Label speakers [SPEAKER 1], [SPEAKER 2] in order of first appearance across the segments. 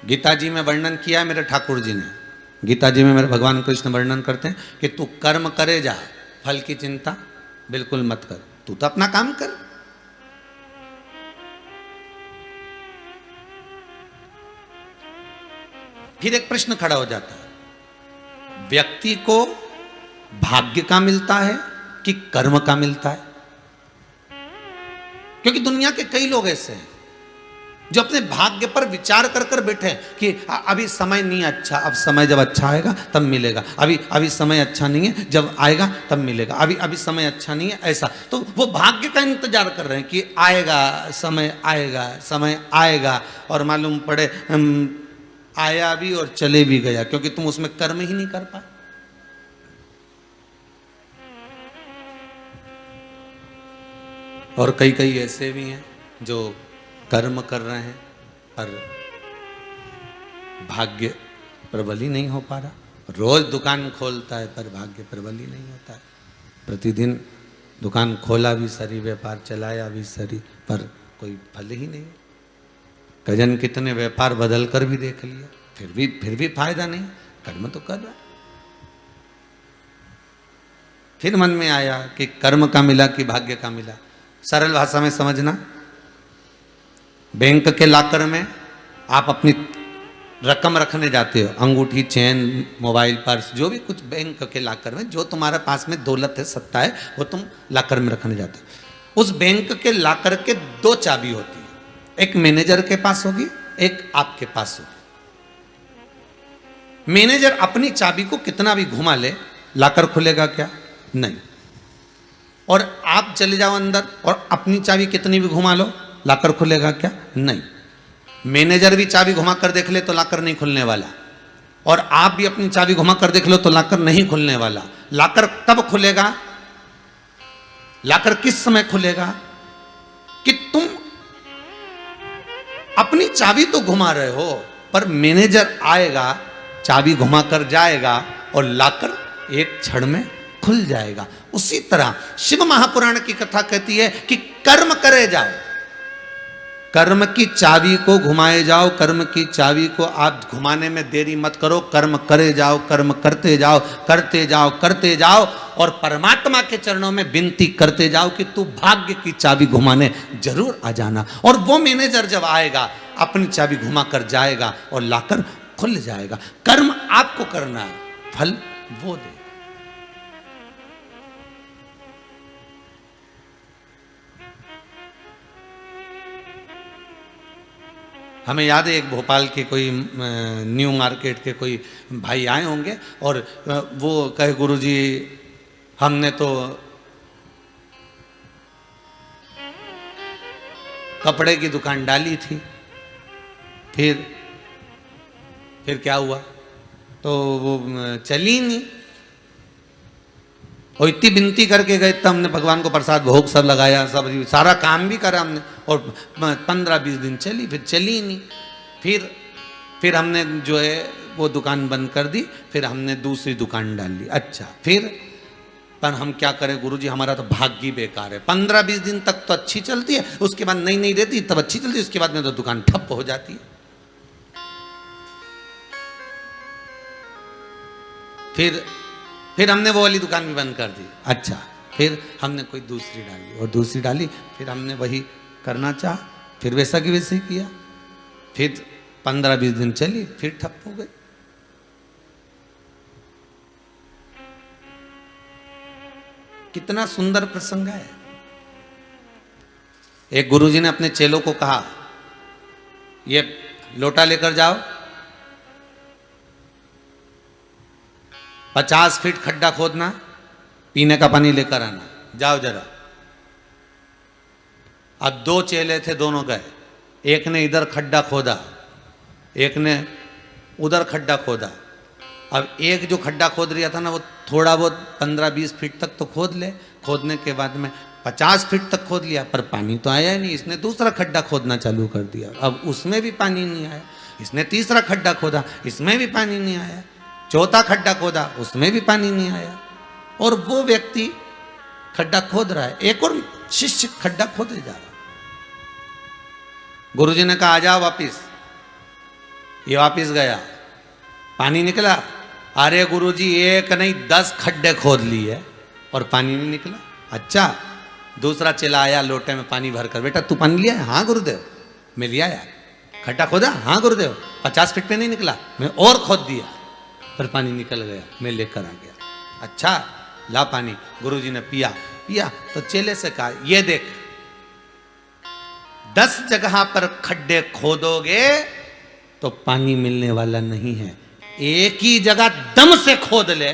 [SPEAKER 1] गीता जी में वर्णन किया है मेरे ठाकुर जी ने, गीता जी में मेरे भगवान कृष्ण वर्णन करते हैं कि तू कर्म करे जा, फल की चिंता बिल्कुल मत कर, तू तो अपना काम कर। फिर एक प्रश्न खड़ा हो जाता है, व्यक्ति को भाग्य का मिलता है कि कर्म का मिलता है? क्योंकि दुनिया के कई लोग ऐसे हैं जो अपने भाग्य पर विचार कर कर बैठे हैं कि अभी समय नहीं अच्छा, अब समय जब अच्छा आएगा तब मिलेगा, अभी समय अच्छा नहीं है, जब आएगा तब मिलेगा, अभी समय अच्छा नहीं है, ऐसा। तो वो भाग्य का इंतजार कर रहे हैं कि आएगा समय, आएगा समय आएगा, और मालूम पड़े आया भी और चले भी गया, क्योंकि तुम उसमें कर्म ही नहीं कर पाए। और कई कई ऐसे भी हैं जो कर्म कर रहे हैं पर भाग्य प्रबल ही नहीं हो पा रहा, रोज दुकान खोलता है पर भाग्य प्रबल ही नहीं होता है। प्रतिदिन दुकान खोला भी सरी, व्यापार चलाया भी सरी, पर कोई फल ही नहीं। कजन कितने व्यापार बदल कर भी देख लिया, फिर भी फायदा नहीं, कर्म तो कर रहा। फिर मन में आया कि कर्म का मिला कि भाग्य का मिला। सरल भाषा में समझना, बैंक के लॉकर में आप अपनी रकम रखने जाते हो, अंगूठी, चेन, मोबाइल, पर्स, जो भी कुछ बैंक के लॉकर में जो तुम्हारे पास में दौलत है, सत्ता है, वो तुम लॉकर में रखने जाते हो। उस बैंक के लॉकर के दो चाबी होती है, एक मैनेजर के पास होगी, एक आपके पास होगी। मैनेजर अपनी चाबी को कितना भी घुमा ले, लॉकर खुलेगा क्या? नहीं। और आप चले जाओ अंदर और अपनी चाबी कितनी भी घुमा लो, लॉकर खुलेगा क्या? नहीं। मैनेजर भी चाबी घुमा कर देख ले तो लॉकर नहीं खुलने वाला, और आप भी अपनी चाबी घुमा कर देख लो तो लॉकर नहीं खुलने वाला। लॉकर कब खुलेगा? लॉकर किस समय खुलेगा? कि तुम अपनी चाबी तो घुमा रहे हो, पर मैनेजर आएगा, चाबी घुमा कर जाएगा और लॉकर एक क्षण में खुल जाएगा। उसी तरह शिव महापुराण की कथा कहती है कि कर्म करे जाओ, कर्म की चाबी को घुमाए जाओ, कर्म की चाबी को आप घुमाने में देरी मत करो, कर्म करे जाओ, कर्म करते जाओ, करते जाओ, करते जाओ, और परमात्मा के चरणों में विनती करते जाओ कि तू भाग्य की चाबी घुमाने जरूर आ जाना। और वो मैनेजर जब आएगा, अपनी चाबी घुमा कर जाएगा और लाकर खुल जाएगा। कर्म आपको करना है, फल वो दे। हमें याद है एक भोपाल के कोई न्यू मार्केट के कोई भाई आए होंगे और वो कहे, गुरुजी हमने तो कपड़े की दुकान डाली थी, फिर क्या हुआ? तो वो चली नहीं, और इतनी विनती करके गए, तब हमने भगवान को प्रसाद भोग सब लगाया, सब सारा काम भी करा हमने, और 15-20 दिन चली, फिर चली नहीं। फिर हमने जो है वो दुकान बंद कर दी, फिर हमने दूसरी दुकान डाल ली। अच्छा, फिर पर हम क्या करें गुरुजी, हमारा तो भाग्य बेकार है। 15-20 दिन तक तो अच्छी चलती है, उसके बाद नहीं रहती, तब अच्छी चलती है, उसके बाद में तो दुकान ठप हो जाती है। फिर हमने वो वाली दुकान भी बंद कर दी। अच्छा, फिर हमने कोई दूसरी डाली और दूसरी डाली, फिर हमने वही करना चाहा, फिर वैसा की वैसे ही किया, फिर 15-20 दिन चली, फिर ठप हो गई। कितना सुंदर प्रसंग है। एक गुरुजी ने अपने चेलों को कहा, ये लोटा लेकर जाओ, 50 फीट खड्डा खोदना, पीने का पानी लेकर आना, जाओ जरा। अब 2 चेले थे, दोनों गए, एक ने इधर खड्डा खोदा, एक ने उधर खड्डा खोदा। अब एक जो खड्डा खोद रहा था ना, वो थोड़ा बहुत 15-20 फीट तक तो खोद ले, खोदने के बाद में 50 फीट तक खोद लिया, पर पानी तो आया ही नहीं। इसने दूसरा खड्डा खोदना चालू कर दिया, अब उसमें भी पानी नहीं आया। इसने तीसरा खड्डा खोदा, इसमें भी पानी नहीं आया। चौथा खड्डा खोदा, उसमें भी पानी नहीं आया। और वो व्यक्ति खड्डा खोद रहा है, एक और शिष्य खड्डा खोदे जा रहा। गुरुजी ने कहा, आ जाओ वापिस। ये वापिस गया, पानी निकला। अरे गुरुजी, एक नहीं 10 खड्डे खोद लिए और पानी नहीं निकला। अच्छा, दूसरा चेला आया लोटे में पानी भरकर, बेटा तू पानी लिया है? हाँ गुरुदेव मैं लिया यार। खड्डा खोदा? हाँ गुरुदेव। 50 फीट पे नहीं निकला, मैं और खोद दिया, पर पानी निकल गया, मैं लेकर आ गया। अच्छा ला पानी। गुरुजी ने पिया तो चेले से कहा, ये देख 10 जगह पर खड्डे खोदोगे तो पानी मिलने वाला नहीं है, एक ही जगह दम से खोद ले,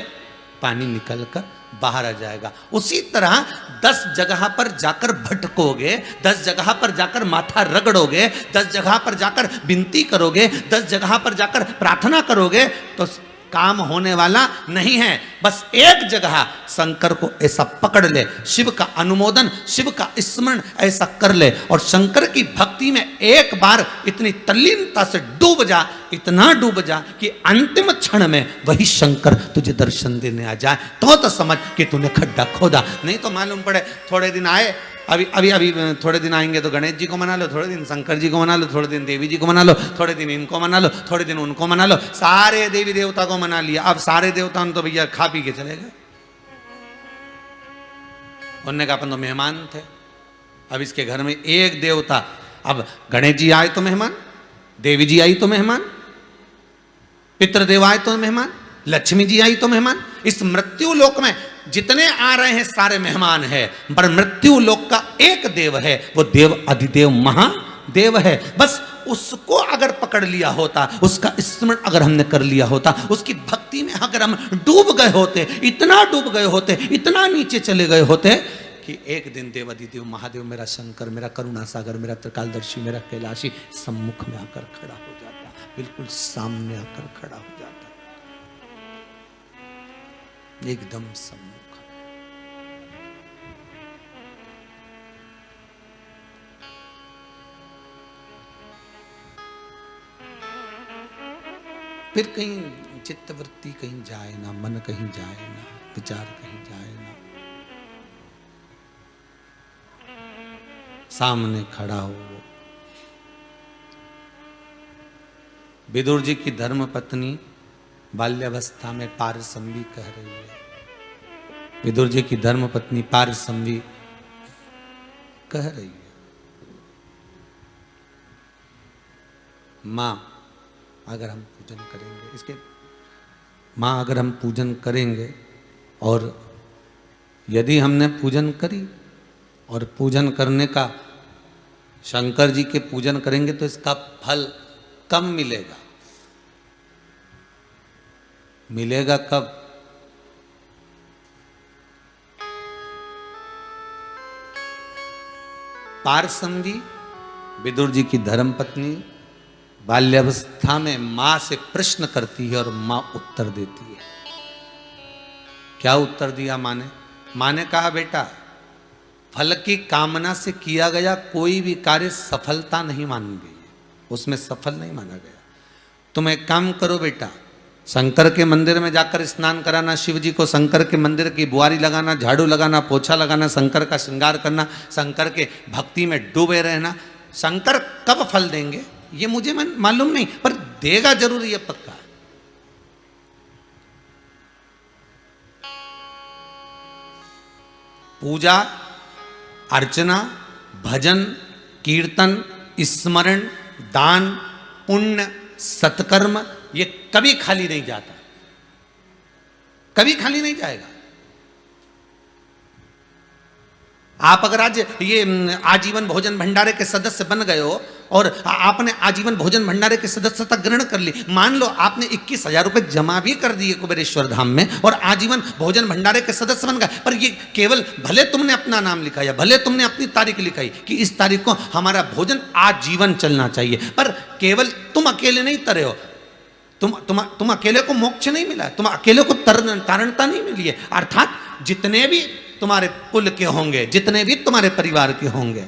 [SPEAKER 1] पानी निकलकर बाहर आ जाएगा। उसी तरह 10 जगह पर जाकर भटकोगे, 10 जगह पर जाकर माथा रगड़ोगे, 10 जगह पर जाकर विनती करोगे, 10 जगह पर जाकर प्रार्थना करोगे तो काम होने वाला नहीं है। बस एक जगह शंकर को ऐसा पकड़ ले, शिव का अनुमोदन, शिव का स्मरण ऐसा कर ले, और शंकर की भक्ति में एक बार इतनी तल्लीनता से डूब जा, इतना डूब जा कि अंतिम क्षण में वही शंकर तुझे दर्शन देने आ जाए, तो समझ कि तूने खड्डा खोदा। नहीं तो मालूम पड़े थोड़े दिन आए, अभी थोड़े दिन आएंगे तो गणेश जी को मना लो, थोड़े दिन शंकर जी को मना लो, थोड़े दिन देवी जी को मना लो, थोड़े दिन इनको मना लो, थोड़े दिन उनको मना लो, सारे देवी देवता को मना लिया। अब सारे देवता तो भैया खा पी के चले गए। उन्होंने कहा अपन तो मेहमान थे, अब इसके घर में एक देवता, अब गणेश जी आए तो मेहमान, देवी जी आई तो मेहमान, पितृदेव आए तो मेहमान, लक्ष्मी जी आई तो मेहमान। इस मृत्यु लोक में जितने आ रहे हैं सारे मेहमान है, पर मृत्यु लोक का एक देव है, वो देव अधिदेव महादेव है। बस उसको अगर पकड़ लिया होता, उसका स्मरण अगर हमने कर लिया होता, उसकी भक्ति में अगर हम डूब गए होते, इतना डूब गए होते, इतना नीचे चले गए होते कि एक दिन देव अधिदेव महादेव, मेरा शंकर, मेरा करुणा सागर, मेरा त्रिकालदर्शी, मेरा कैलाशी सम्मुख में आकर खड़ा हो जाता, बिल्कुल सामने आकर खड़ा हो जाता, एकदम सम्मुख। फिर कहीं चित्तवृत्ति कहीं जाए ना, मन कहीं जाए ना, विचार कहीं जाए ना, सामने खड़ा हो। विदुर जी की धर्म पत्नी बाल्यावस्था में पारसंवी कह रही है, विदुर जी की धर्म पत्नी पारसंवी कह रही है, मां अगर हम पूजन करेंगे, इसके मां अगर हम पूजन करेंगे, और यदि हमने पूजन करी और पूजन करने का, शंकर जी के पूजन करेंगे तो इसका फल कब मिलेगा? मिलेगा कब? पारसंवी विदुर जी की धर्मपत्नी बाल्यावस्था में मां से प्रश्न करती है और मां उत्तर देती है। क्या उत्तर दिया मां ने? मां ने कहा, बेटा फल की कामना से किया गया कोई भी कार्य सफलता नहीं मानी गई है, उसमें सफल नहीं माना गया। तुम एक काम करो बेटा, शंकर के मंदिर में जाकर स्नान कराना, शिव जी को शंकर के मंदिर की बुआरी लगाना, झाड़ू लगाना, पोछा लगाना, शंकर का श्रृंगार करना, शंकर के भक्ति में डूबे रहना। शंकर कब फल देंगे ये मुझे मालूम नहीं, पर देगा जरूर, ये पक्का। पूजा अर्चना, भजन, कीर्तन, स्मरण, दान, पुण्य, सत्कर्म, ये कभी खाली नहीं जाता, कभी खाली नहीं जाएगा। आप अगर आज ये आजीवन भोजन भंडारे के सदस्य बन गए हो और आपने आजीवन भोजन भंडारे की सदस्यता ग्रहण कर ली, मान लो आपने 21,000 रुपए जमा भी कर दिए कुबेरेश्वर धाम में और आजीवन भोजन भंडारे के सदस्य बन गए, पर ये केवल भले तुमने अपना नाम लिखा या भले तुमने अपनी तारीख लिखाई कि इस तारीख को हमारा भोजन आजीवन चलना चाहिए, पर केवल तुम अकेले नहीं तरे हो, तुम अकेले को मोक्ष नहीं मिला, तुम अकेले को तारणता नहीं मिली है। अर्थात जितने भी तुम्हारे कुल के होंगे, जितने भी तुम्हारे परिवार के होंगे,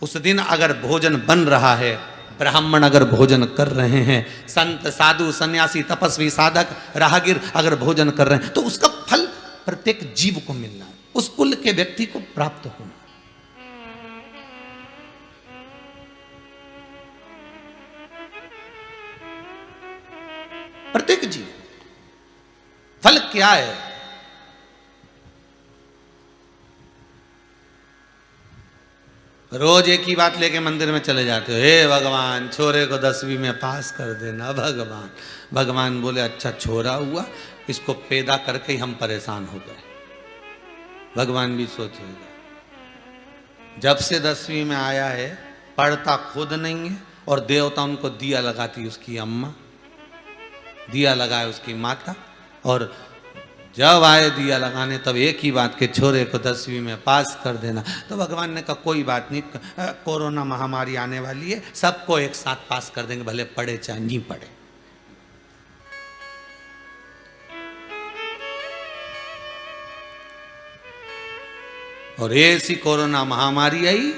[SPEAKER 1] उस दिन अगर भोजन बन रहा है, ब्राह्मण अगर भोजन कर रहे हैं, संत साधु सन्यासी तपस्वी साधक राहगीर अगर भोजन कर रहे हैं, तो उसका फल प्रत्येक जीव को मिलना है, उस कुल के व्यक्ति को प्राप्त होना। प्रत्येक जीव। फल क्या है? रोज एक ही बात लेके मंदिर में चले जाते हो, हे भगवान छोरे को 10वीं में पास कर देना भगवान। भगवान बोले अच्छा छोरा हुआ, इसको पैदा करके ही हम परेशान हो गए। भगवान भी सोचेगा, जब से 10वीं में आया है पढ़ता खुद नहीं है, और देवता उनको दिया लगाती उसकी अम्मा, दिया लगाए उसकी माता, और जब आए दिया लगाने तब एक ही बात के छोरे को 10वीं में पास कर देना। तो भगवान ने कहा कोई बात नहीं, कोरोना महामारी आने वाली है, सबको एक साथ पास कर देंगे, भले पढ़े चाहे नहीं पढ़े। और ऐसी कोरोना महामारी आई,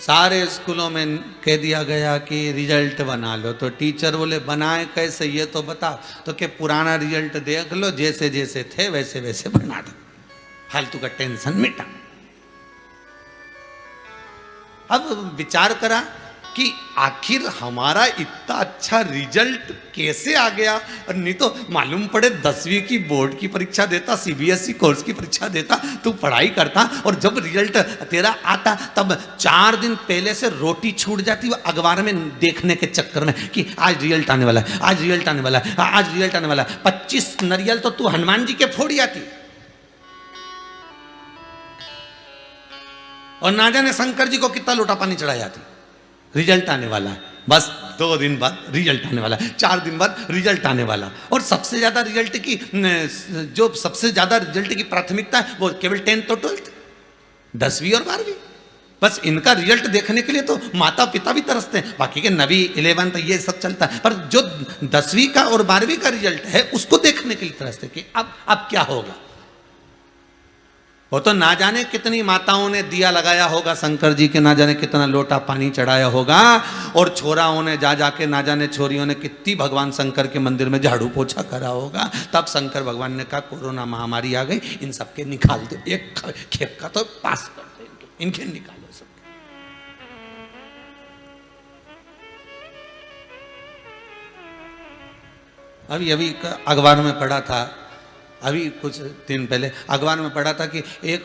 [SPEAKER 1] सारे स्कूलों में कह दिया गया कि रिजल्ट बना लो। तो टीचर बोले बनाए कैसे ये तो बताओ। तो कि पुराना रिजल्ट देख लो, जैसे जैसे थे वैसे वैसे बना दो, फालतू का टेंशन मिटा। अब विचार करा कि आखिर हमारा इतना अच्छा रिजल्ट कैसे आ गया। और नहीं तो मालूम पड़े 10वीं की बोर्ड की परीक्षा देता, सीबीएसई कोर्स की परीक्षा देता, तू पढ़ाई करता, और जब रिजल्ट तेरा आता तब 4 दिन पहले से रोटी छूट जाती अखबार में देखने के चक्कर में कि आज रिजल्ट आने वाला है, आज रिजल्ट आने वाला है, आज रिजल्ट आने वाला है। 25 नारियल तो तू हनुमान जी के फोड़ी आती, और ना जाने शंकर जी को कितना लोटा पानी चढ़ाई जाती। रिजल्ट आने वाला है, बस 2 दिन बाद रिजल्ट आने वाला है, 4 दिन बाद रिजल्ट आने वाला। और सबसे ज्यादा रिजल्ट की जो सबसे ज्यादा रिजल्ट की प्राथमिकता है वो केवल 10th और 12th, 10वीं और 12वीं। बस इनका रिजल्ट देखने के लिए तो माता पिता भी तरसते हैं, बाकी के 9वीं 11th ये सब चलता है, पर जो 10वीं का और 12वीं का रिजल्ट है उसको देखने के लिए तरसते कि अब क्या होगा। वो तो ना जाने कितनी माताओं ने दिया लगाया होगा शंकर जी के, ना जाने कितना लोटा पानी चढ़ाया होगा, और छोराओं ने जा जाके ना जाने छोरियों ने कितनी भगवान शंकर के मंदिर में झाड़ू पोछा करा होगा। तब शंकर भगवान ने कहा कोरोना महामारी आ गई, इन सबके निकाल दो, एक खेप का तो पास कर दो, इनके निकालो सब। अभी अभी अखबार में पढ़ा था, अभी कुछ दिन पहले अखबार में पढ़ा था कि एक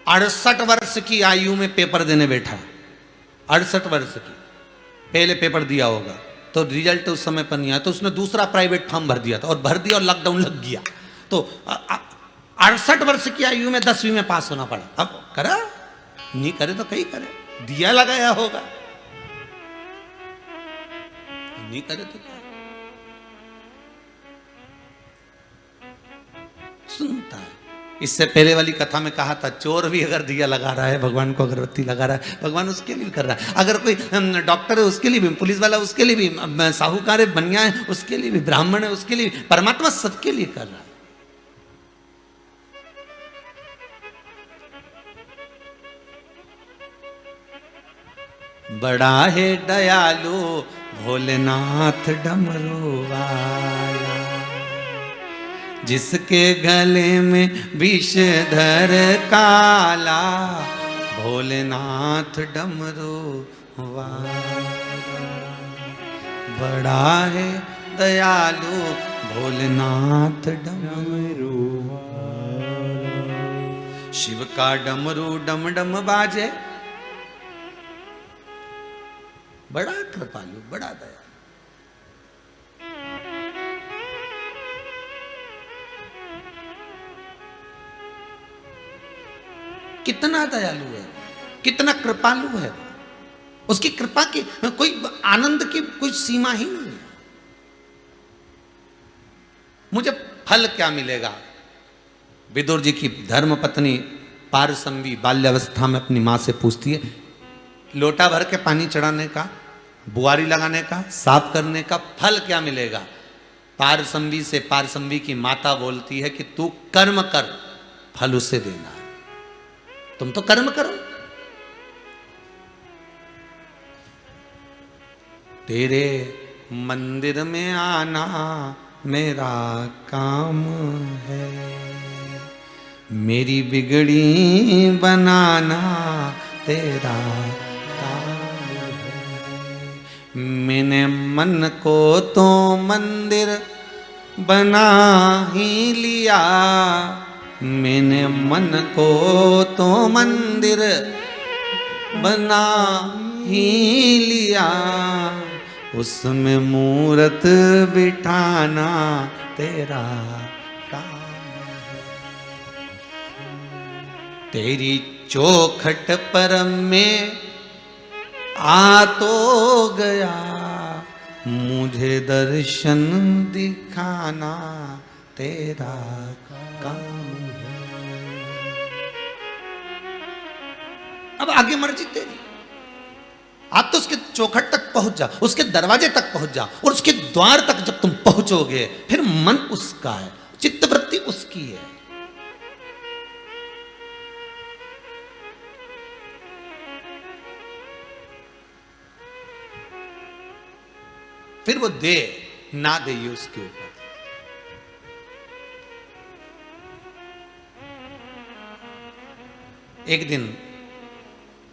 [SPEAKER 1] 68 वर्ष की आयु में पेपर देने बैठा, 68 वर्ष की, पहले पेपर दिया होगा तो रिजल्ट उस समय पर नहीं आया, तो उसने दूसरा प्राइवेट फॉर्म भर दिया था, और भर दिया और लॉकडाउन लग गया, तो 68 वर्ष की आयु में 10वीं में पास होना पड़ा। अब करा नहीं करे तो कहीं करे, दिया लगाया होगा, नहीं करे तो क्या। सुनता है। इससे पहले वाली कथा में कहा था चोर भी अगर दिया लगा रहा है, भगवान को अगरबत्ती लगा रहा है, भगवान उसके लिए कर रहा है। अगर कोई डॉक्टर है उसके लिए भी, पुलिस वाला उसके लिए भी, साहूकार है, बनिया है उसके लिए भी, ब्राह्मण है उसके लिए भी, परमात्मा सबके लिए कर रहा है। बड़ा है दयालु भोलेनाथ डमरू वाला, जिसके गले में विषधर काला, भोलेनाथ डमरू वाला। बड़ा है दयालु भोलेनाथ डमरू वाला। शिव का डमरू डम डम बाजे, बड़ा कृपालु, बड़ा दयालु। कितना दयालु है, कितना कृपालु है, उसकी कृपा की कोई आनंद की कोई सीमा ही नहीं है। मुझे फल क्या मिलेगा? विदुर जी की धर्म पत्नी पारसंवी बाल्यावस्था में अपनी मां से पूछती है, लोटा भर के पानी चढ़ाने का, बुआरी लगाने का, साफ करने का फल क्या मिलेगा? पारसंवी से पारसंवी की माता बोलती है कि तू कर्म कर, फल उसे देना। तुम तो कर्म करो, तेरे मंदिर में आना मेरा काम है, मेरी बिगड़ी बनाना तेरा काम है, मैंने मन को तो मंदिर बना ही लिया, मैंने मन को तो मंदिर बना ही लिया, उसमें मूरत बिठाना तेरा काम है। तेरी चौखट पर मैं आ तो गया, मुझे दर्शन दिखाना तेरा काम है। अब आगे मर्जी तेरी, आप तो उसके चौखट तक पहुंच जा, उसके दरवाजे तक पहुंच जा, और उसके द्वार तक जब तुम पहुंचोगे फिर मन उसका है, चित्तवृत्ति उसकी है। फिर वो दे ना दे ये उसके ऊपर। एक दिन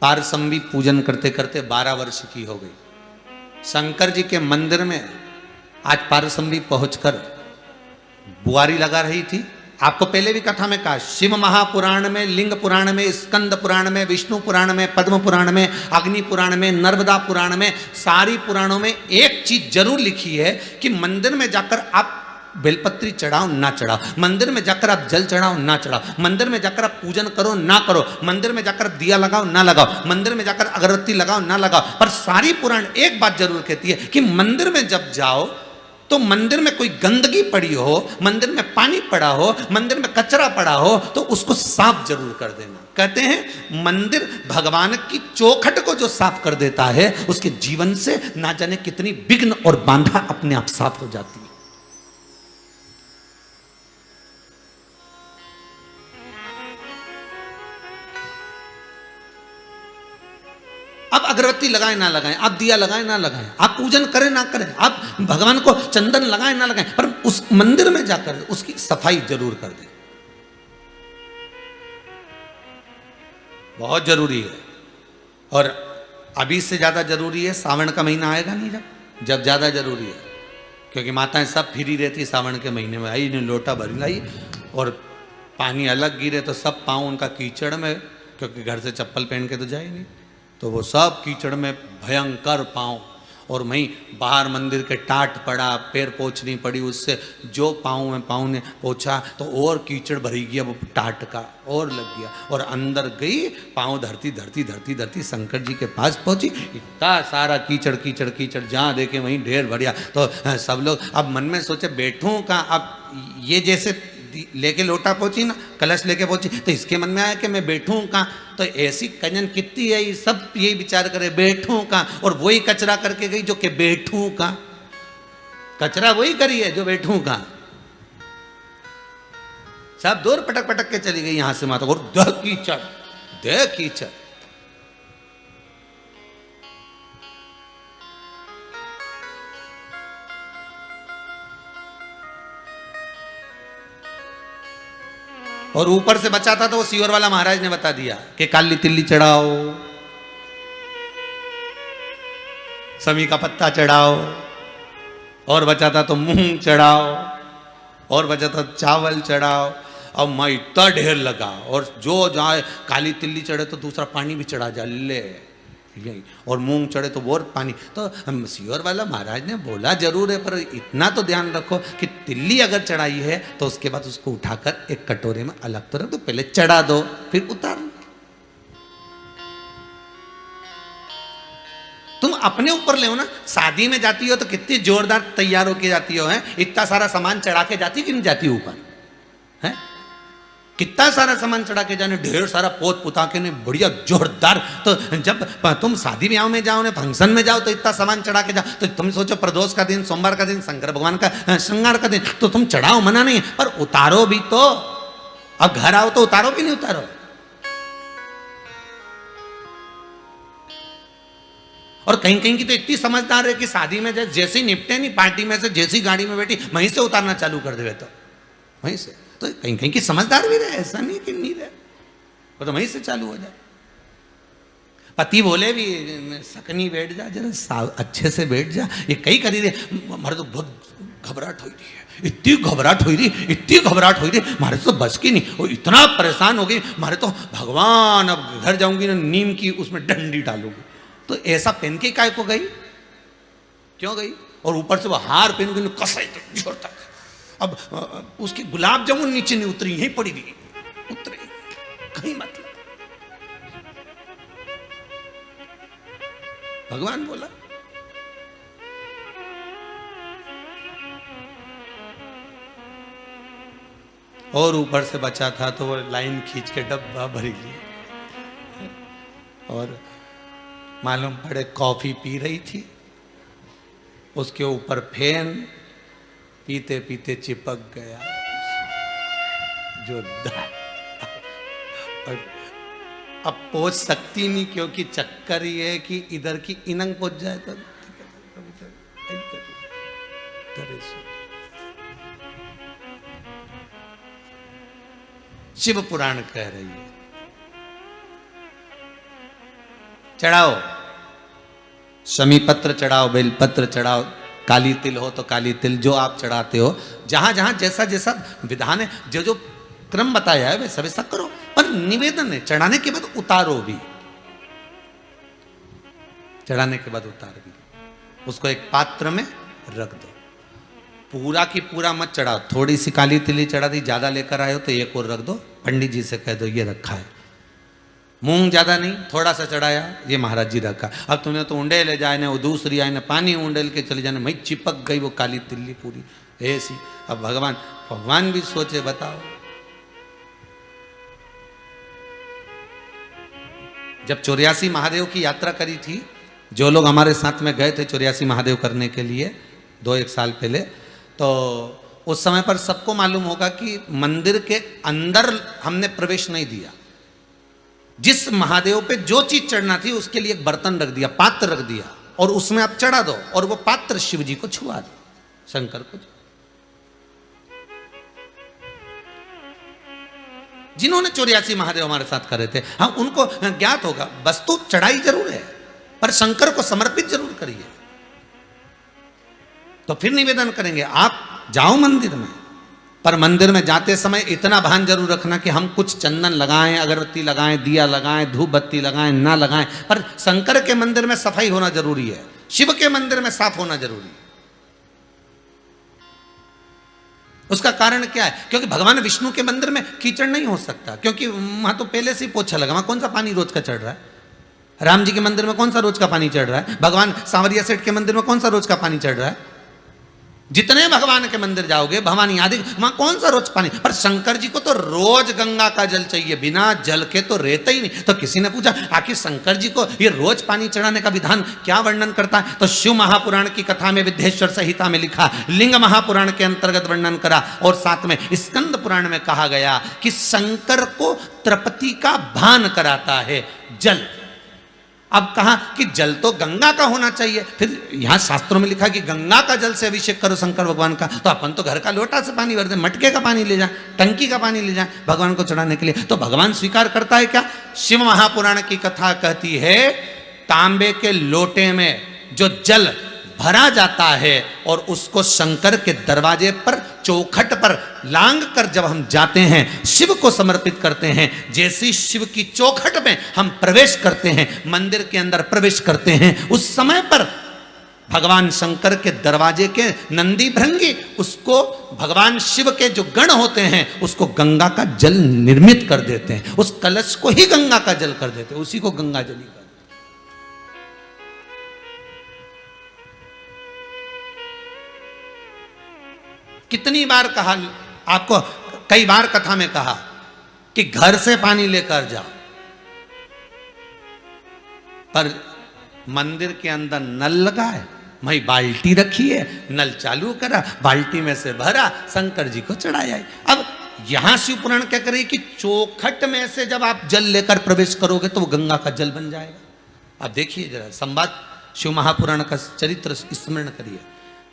[SPEAKER 1] पारसंबी पूजन करते करते 12 वर्ष की हो गई। शंकर जी के मंदिर में आज पारसंबी पहुंचकर बुआरी लगा रही थी। आपको पहले भी कथा में कहा, शिव महापुराण में, लिंग पुराण में, स्कंद पुराण में, विष्णु पुराण में, पद्म पुराण में, अग्नि पुराण में, नर्मदा पुराण में, सारी पुराणों में एक चीज जरूर लिखी है कि मंदिर में जाकर आप बेलपत्री चढ़ाओ ना चढ़ाओ, मंदिर में जाकर आप जल चढ़ाओ ना चढ़ाओ, मंदिर में जाकर आप पूजन करो ना करो, मंदिर में जाकर दिया लगाओ ना लगाओ, मंदिर में जाकर अगरबत्ती लगाओ ना लगाओ। पर सारी पुराण एक बात जरूर कहती है कि मंदिर में जब जाओ तो मंदिर में कोई गंदगी पड़ी हो, मंदिर में पानी पड़ा हो, मंदिर में कचरा पड़ा हो तो उसको साफ जरूर कर देना। कहते हैं मंदिर भगवान की चौखट को जो साफ कर देता है उसके जीवन से ना जाने कितनी विघ्न और बाधा अपने आप साफ हो जाती है। आप अगरबत्ती लगाएं ना लगाएं, आप दिया लगाएं ना लगाएं, आप पूजन करें ना करें, आप भगवान को चंदन लगाएं ना लगाएं, पर उस मंदिर में जाकर उसकी सफाई जरूर कर दें। बहुत जरूरी है। और अभी से ज्यादा जरूरी है सावन का महीना आएगा नहीं, जब ज्यादा जरूरी है, क्योंकि माताएं सब फिरी रहती सावन के महीने में। आई ने लोटा भरी लाई और पानी अलग गिरे तो सब पाँव उनका कीचड़ में, क्योंकि घर से चप्पल पहन के तो जाए नहीं, तो वो सब कीचड़ में भयंकर पाँव। और वहीं बाहर मंदिर के टाट पड़ा, पैर पोंछनी पड़ी, उससे जो पाँव में पाँव ने पोंछा तो और कीचड़ भरी गया, वो टाट का और लग गया। और अंदर गई, पाँव धरती धरती धरती धरती शंकर जी के पास पहुंची, इतना सारा कीचड़ कीचड़ कीचड़, जहाँ देखे वहीं ढेर भरिया। तो सब लोग अब मन में सोचे बैठूं का, अब ये जैसे लेके लोटा पहुंची ना, कलश लेके पहुंची, तो इसके मन में आया कि मैं बैठूं कहाँ। तो ऐसी कंजन कितनी है, ये सब यही विचार करे बैठूं कहाँ, और वही कचरा करके गई जो कि बैठूं कहाँ। कचरा वही करी है जो बैठूं कहाँ। सब दूर पटक पटक के चली गई यहां से माता, और दह कीचड़। और ऊपर से बचा था तो वो सीवर वाला महाराज ने बता दिया कि काली तिल्ली चढ़ाओ, समी का पत्ता चढ़ाओ, और बचा था तो मूंग चढ़ाओ, और बचा था चावल चढ़ाओ। अब मैं इतना ढेर लगा, और जो जाए काली तिल्ली चढ़े तो दूसरा पानी भी चढ़ा जा ले, यही, और मूंग चढ़े तो और पानी। तो सीवर वाला महाराज ने बोला जरूर है, पर इतना तो ध्यान रखो कि तिल्ली अगर चढ़ाई है तो उसके बाद उसको उठाकर एक कटोरे में अलग तो रख दो, पहले चढ़ा दो फिर उतार। तुम अपने ऊपर ले हो ना, शादी में जाती हो तो कितनी जोरदार तैयार होके जाती हो, है इतना सारा सामान चढ़ा के जाती कि नहीं जाती ऊपर, है कितना सारा सामान चढ़ा के जाने, ढेर सारा पोत पुता के ने बढ़िया जोरदार। तो जब तुम शादी ब्याह में जाओ, ने फंक्शन में जाओ तो इतना सामान चढ़ा के जाओ, तो तुम सोचो प्रदोष का दिन, सोमवार का दिन, शंकर भगवान का श्रृंगार का दिन, तो तुम चढ़ाओ, मना नहीं, पर उतारो भी तो। अब घर आओ तो उतारो भी नहीं उतारो। और कहीं कहीं की तो इतनी समझदार है कि शादी में जैसे ही निपटे नहीं, पार्टी में से जैसी गाड़ी में बैठी वहीं से उतारना चालू कर दे, तो वहीं से। तो कहीं कहीं की समझदार भी रहे, ऐसा नहीं कि नहीं रहे, वो तो वहीं से चालू हो जाए। पति बोले भी सकनी बैठ जा जरा, अच्छे से बैठ जा, ये कई करी रे, मारे तो बहुत घबराहट हो रही है, इतनी घबराहट हो रही, इतनी घबराहट हो रही, मारे तो बस की नहीं, और इतना परेशान हो गई, मारे तो भगवान अब घर जाऊंगी ना नीम की उसमें डंडी डालूंगी। तो ऐसा पहन के काय को गई, क्यों गई? और ऊपर से वो हार पहन गई, कसा जोर तक। अब उसकी गुलाब जामुन नीचे नहीं उतरी, यहीं पड़ी गई, उतरी कहीं मतलब। भगवान बोला और ऊपर से बचा था तो वो लाइन खींच के डब्बा भरी ली, और मालूम पड़े कॉफी पी रही थी, उसके ऊपर फैन, पीते पीते चिपक गया जोरदार। अब पहुंच सकती नहीं, क्योंकि चक्कर ये है कि इधर की इनंग पहुंच जाए तो शिव पुराण कह रही है चढ़ाओ, शमी पत्र चढ़ाओ, बेल पत्र चढ़ाओ, काली तिल हो तो काली तिल, जो आप चढ़ाते हो, जहां जहां जैसा जैसा विधान है, जो जो क्रम बताया है वैसा वैसा करो, पर निवेदन है, चढ़ाने के बाद उतारो भी, चढ़ाने के बाद उतार भी, उसको एक पात्र में रख दो। पूरा की पूरा मत चढ़ाओ, थोड़ी सी काली तिली चढ़ा दी, ज्यादा लेकर आए हो तो एक और रख दो, पंडित जी से कह दो ये रखा है। मूंग ज्यादा नहीं, थोड़ा सा चढ़ाया, ये महाराज जी रखा। अब तुमने तो ऊंडे ले जाए ना, वो दूसरी आए ना, पानी ऊंडेल के चले जाने, मैं चिपक गई वो काली तिल्ली पूरी ऐसी। अब भगवान भी सोचे, बताओ जब 84 महादेव की यात्रा करी थी, जो लोग हमारे साथ में गए थे 84 महादेव करने के लिए 2-1 साल पहले, तो उस समय पर सबको मालूम होगा कि मंदिर के अंदर हमने प्रवेश नहीं दिया। जिस महादेव पे जो चीज चढ़ना थी उसके लिए एक बर्तन रख दिया, पात्र रख दिया, और उसमें आप चढ़ा दो, और वो पात्र शिव जी को छुआ दो, शंकर को। जिन्होंने 84 महादेव हमारे साथ करे थे, हाँ उनको ज्ञात होगा, वस्तु चढ़ाई जरूर है पर शंकर को समर्पित जरूर करिए। तो फिर निवेदन करेंगे, आप जाओ मंदिर में, पर मंदिर में जाते समय इतना भान जरूर रखना कि हम कुछ चंदन लगाएं, अगरबत्ती लगाएं, दिया लगाएं, धूप बत्ती लगाएं, ना लगाएं, पर शंकर के मंदिर में सफाई होना जरूरी है, शिव के मंदिर में साफ होना जरूरी है। उसका कारण क्या है? क्योंकि भगवान विष्णु के मंदिर में कीचड़ नहीं हो सकता, क्योंकि वहां तो पहले से ही पोछा लगा, वहां कौन सा पानी रोज का चढ़ रहा है? राम जी के मंदिर में कौन सा रोज का पानी चढ़ रहा है? भगवान सांवरिया सेठ के मंदिर में कौन सा रोज का पानी चढ़ रहा है? जितने भगवान के मंदिर जाओगे, भवानी आदि, वहां कौन सा रोज पानी? पर शंकर जी को तो रोज गंगा का जल चाहिए, बिना जल के तो रहते ही नहीं। तो किसी ने पूछा आखिर शंकर जी को ये रोज पानी चढ़ाने का विधान क्या वर्णन करता है? तो शिव महापुराण की कथा में विद्येश्वर संहिता में लिखा, लिंग महापुराण के अंतर्गत वर्णन करा, और साथ में स्कंद पुराण में कहा गया कि शंकर को तृप्ति का भान कराता है जल। अब कहा कि जल तो गंगा का होना चाहिए, फिर यहां शास्त्रों में लिखा कि गंगा का जल से अभिषेक करो शंकर भगवान का। तो अपन तो घर का लोटा से पानी भर दे, मटके का पानी ले जाए, टंकी का पानी ले जाए भगवान को चढ़ाने के लिए, तो भगवान स्वीकार करता है क्या? शिव महापुराण की कथा कहती है तांबे के लोटे में जो जल भरा जाता है और उसको शंकर के दरवाजे पर, चौखट पर लांग कर जब हम जाते हैं, शिव को समर्पित करते हैं, जैसी शिव की चौखट में हम प्रवेश करते हैं, मंदिर के अंदर प्रवेश करते हैं, उस समय पर भगवान शंकर के दरवाजे के नंदी भृंगी, उसको भगवान शिव के जो गण होते हैं उसको गंगा का जल निर्मित कर देते हैं, उस कलश को ही गंगा का जल कर देते हैं, उसी को गंगा जल कर। कितनी बार कहा आपको, कई बार कथा में कहा कि घर से पानी लेकर जाओ, पर मंदिर के अंदर नल लगा है, वही बाल्टी रखी है, नल चालू करा, बाल्टी में से भरा, शंकर जी को चढ़ाया। अब यहां शिव पुराण क्या करे कि चौखट में से जब आप जल लेकर प्रवेश करोगे तो वो गंगा का जल बन जाएगा। अब देखिए जरा संवाद, शिव महापुराण का चरित्र स्मरण करिए।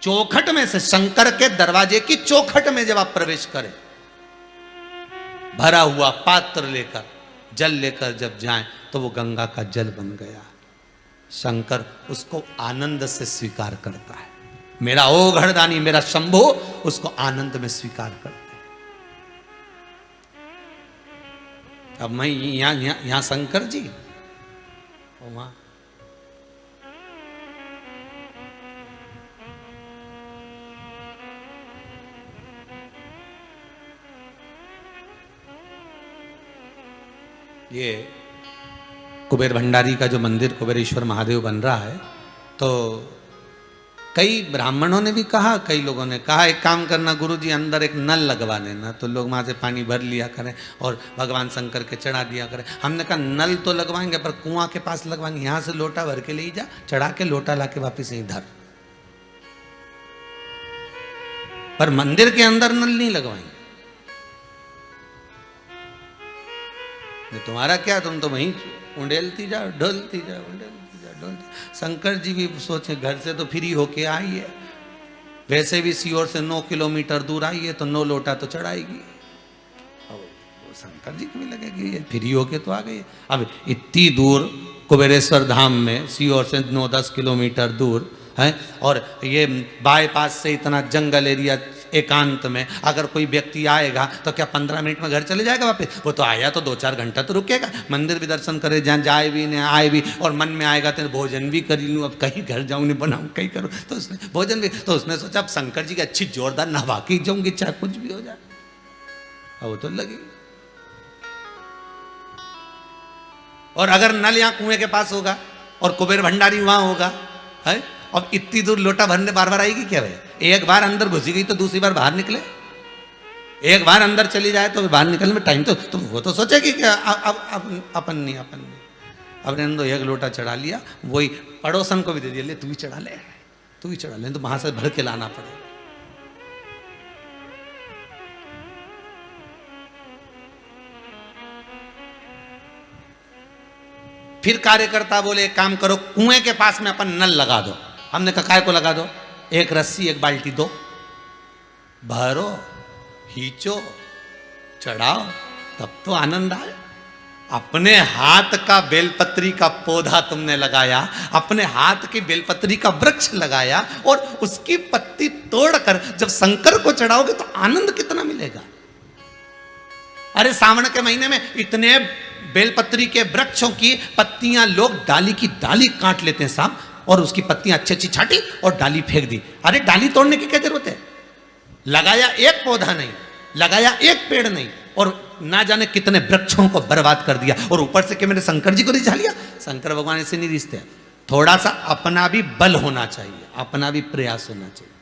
[SPEAKER 1] चौखट में से, शंकर के दरवाजे की चौखट में जब आप प्रवेश करें, भरा हुआ पात्र लेकर, जल लेकर जब जाएं, तो वो गंगा का जल बन गया। शंकर उसको आनंद से स्वीकार करता है। मेरा ओ घड़दानी, मेरा शंभो, उसको आनंद में स्वीकार करते हैं। अब मैं यहां शंकर जी, वहां ये कुबेर भंडारी का जो मंदिर कुबेरेश्वर महादेव बन रहा है, तो कई ब्राह्मणों ने भी कहा, कई लोगों ने कहा एक काम करना गुरुजी, अंदर एक नल लगवा देना, तो लोग वहाँ से पानी भर लिया करें और भगवान शंकर के चढ़ा दिया करें। हमने कहा नल तो लगवाएंगे पर कुआं के पास लगवाएंगे, यहाँ से लोटा भर के ले जा, चढ़ा के लोटा ला के वापिस यहीं धर, पर मंदिर के अंदर नल नहीं लगवाएंगे। तुम्हारा क्या, तुम तो वहीं उंडेलती जाओ, ढोलती जाओ, उंडेलती जाओ, ढोलती। शंकर जी भी सोचे घर से तो फ्री होके आई है, वैसे भी सीहोर से 9 किलोमीटर दूर आई है, तो 9 लोटा तो चढ़ाएगी। अब शंकर जी को भी लगेगी ये फ्री होके तो आ गई है। अब इतनी दूर कुबेरेश्वर धाम में, सीहोर से 9-10 किलोमीटर दूर है, और ये बाईपास से इतना जंगल एरिया एकांत में, अगर कोई व्यक्ति आएगा तो क्या 15 मिनट में घर चले जाएगा वापस? वो तो आया तो 2-4 घंटा तो रुकेगा, मंदिर भी दर्शन करे, जहाँ जाए भी नहीं आए भी, और मन में आएगा तो भोजन भी कर लूँ, अब कहीं घर जाऊँ नहीं बनाऊँ कहीं करूँ, तो उसने भोजन भी, तो उसने सोचा अब शंकर जी की अच्छी जोरदार नहा के जाऊँगी, चाहे कुछ भी हो जाए। अब वो तो लगेगी। और अगर नल यहाँ कुएं के पास होगा और कुबेर भंडारी वहां होगा, है, अब इतनी दूर लोटा भरने बार बार आएगी क्या? भाई एक बार अंदर घुसी गई तो दूसरी बार बाहर निकले, एक बार अंदर चली जाए तो बाहर निकलने में टाइम तो वो तो सोचेगी कि अपन नहीं, अब ने तो एक लोटा चढ़ा लिया, वही पड़ोसन को भी दे दिया, ले तू भी चढ़ा ले, तू भी चढ़ा ले, तो वहां से भर के लाना पड़ेगा। फिर कार्यकर्ता बोले एक काम करो, कुएं के पास में अपन नल लगा दो। हमने कहा काय को लगा दो? एक रस्सी एक बाल्टी दो, भरो, खींचो, चढ़ाओ, तब तो आनंद आए। अपने हाथ का बेलपत्री का पौधा तुमने लगाया, अपने हाथ की बेलपत्री का वृक्ष लगाया, और उसकी पत्ती तोड़कर जब शंकर को चढ़ाओगे तो आनंद कितना मिलेगा। अरे सावन के महीने में इतने बेलपत्री के वृक्षों की पत्तियां लोग डाली की डाली काट लेते हैं साहब, और उसकी पत्तियां अच्छी अच्छी छाटी और डाली फेंक दी। अरे डाली तोड़ने की क्या जरूरत है? लगाया एक पौधा नहीं, लगाया एक पेड़ नहीं, और ना जाने कितने वृक्षों को बर्बाद कर दिया, और ऊपर से कि मैंने शंकर जी को रिझा लिया। शंकर भगवान ऐसे नहीं रिझते। थोड़ा सा अपना भी बल होना चाहिए, अपना भी प्रयास होना चाहिए,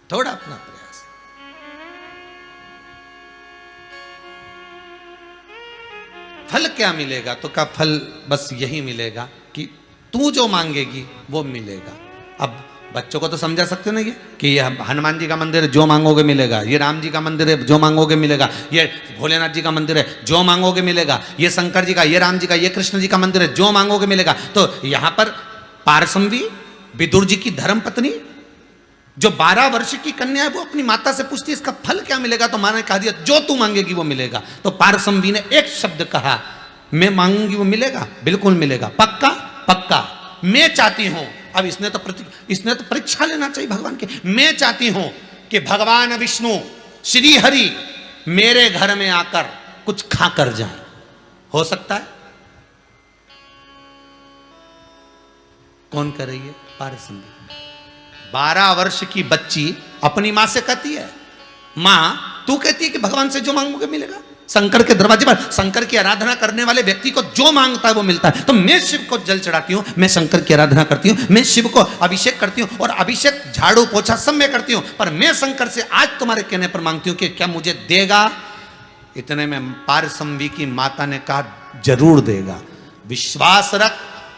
[SPEAKER 1] थोड़ा अपना प्रयास। फल क्या मिलेगा? तो क्या फल बस यही मिलेगा कि तू जो मांगेगी वो मिलेगा। अब बच्चों को तो समझा सकते हो ना, ये कि ये हनुमान जी का मंदिर है, जो मांगोगे मिलेगा, ये राम जी का मंदिर है, जो मांगोगे मिलेगा, ये भोलेनाथ जी का मंदिर है, जो मांगोगे मिलेगा, ये शंकर जी का, ये राम जी का, ये कृष्ण जी का मंदिर है, जो मांगोगे मिलेगा। तो यहां पर पारसमवी विदुर जी की धर्म पत्नी जो 12 वर्ष की कन्या है, वो अपनी माता से पूछती है इसका फल क्या मिलेगा? तो मां ने कहा दिया जो तू मांगेगी वो मिलेगा। तो पारसमवी ने एक शब्द कहा, मैं मांगूंगी वो मिलेगा, बिल्कुल मिलेगा, पक्का पक्का, मैं चाहती हूं। अब इसने तो परीक्षा लेना चाहिए भगवान की। मैं चाहती हूं कि भगवान विष्णु श्री हरि मेरे घर में आकर कुछ खाकर जाए। हो सकता है? कौन कर रही है? पारसमवी। 12 वर्ष की बच्ची अपनी मां से कहती है, मां तू कहती है कि भगवान से जो मांगोगे मिलेगा। शंकर के दरवाजे पर शंकर की आराधना करने वाले व्यक्ति को जो मांगता है वो मिलता है। तो मैं शिव को जल चढ़ाती हूं, मैं शंकर की आराधना करती हूं, मैं शिव को अभिषेक करती हूं, और अभिषेक झाड़ू पोछा सब मैं करती हूं, पर मैं शंकर से आज तुम्हारे कहने पर मांगती हूं कि क्या मुझे देगा? इतने में पारसमवी की माता ने कहा जरूर देगा, विश्वास रख,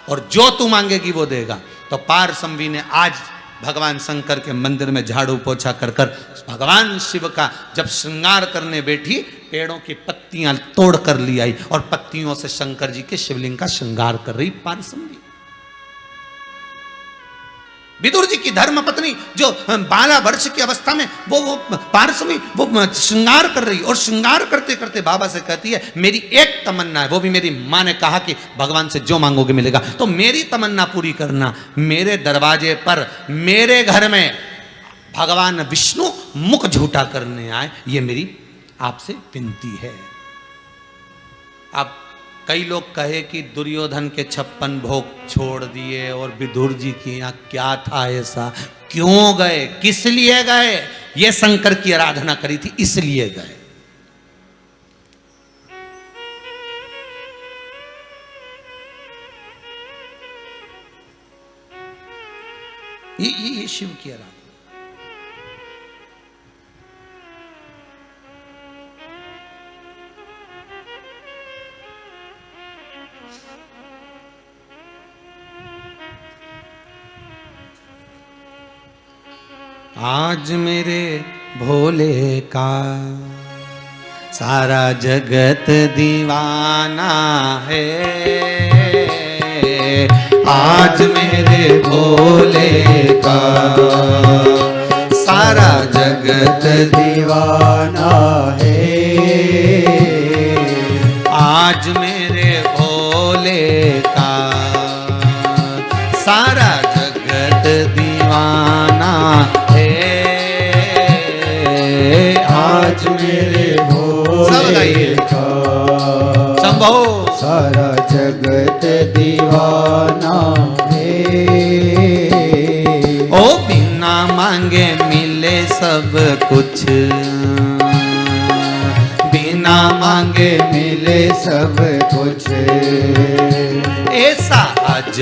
[SPEAKER 1] और जो तू मांगेगी वो देगा। तो पारसमवी ने आज भगवान शंकर के मंदिर में झाड़ू पोछा कर कर भगवान शिव का जब श्रृंगार करने बैठी, पेड़ों की पत्तियां तोड़ कर ली आई, और पत्तियों से शंकर जी के शिवलिंग का श्रृंगार कर रही पारसमवी। विदुर जी की धर्म पत्नी जो 12 वर्ष की अवस्था में वो पारस में वो श्रृंगार कर रही, और श्रृंगार करते करते बाबा से कहती है मेरी एक तमन्ना है, वो भी मेरी माँ ने कहा कि भगवान से जो मांगोगे मिलेगा, तो मेरी तमन्ना पूरी करना, मेरे दरवाजे पर मेरे घर में भगवान विष्णु मुख झूठा करने आए, ये मेरी आपसे विनती है। अब कई लोग कहे कि दुर्योधन के 56 भोग छोड़ दिए और विदुर जी के यहाँ क्या था ऐसा, क्यों गए, किस लिए गए, ये शंकर की आराधना करी थी इसलिए गए। ये शिव की आराधना। आज मेरे भोले का सारा जगत दीवाना है, आज मेरे भोले का सारा जगत दीवाना है, आज मेरे भोले का सारा जगत दीवाना है, आज मेरे भोले का शंभो सारा जगत दीवाना है। ओ बिना मांगे मिले सब कुछ, बिना मांगे मिले सब कुछ, ऐसा आज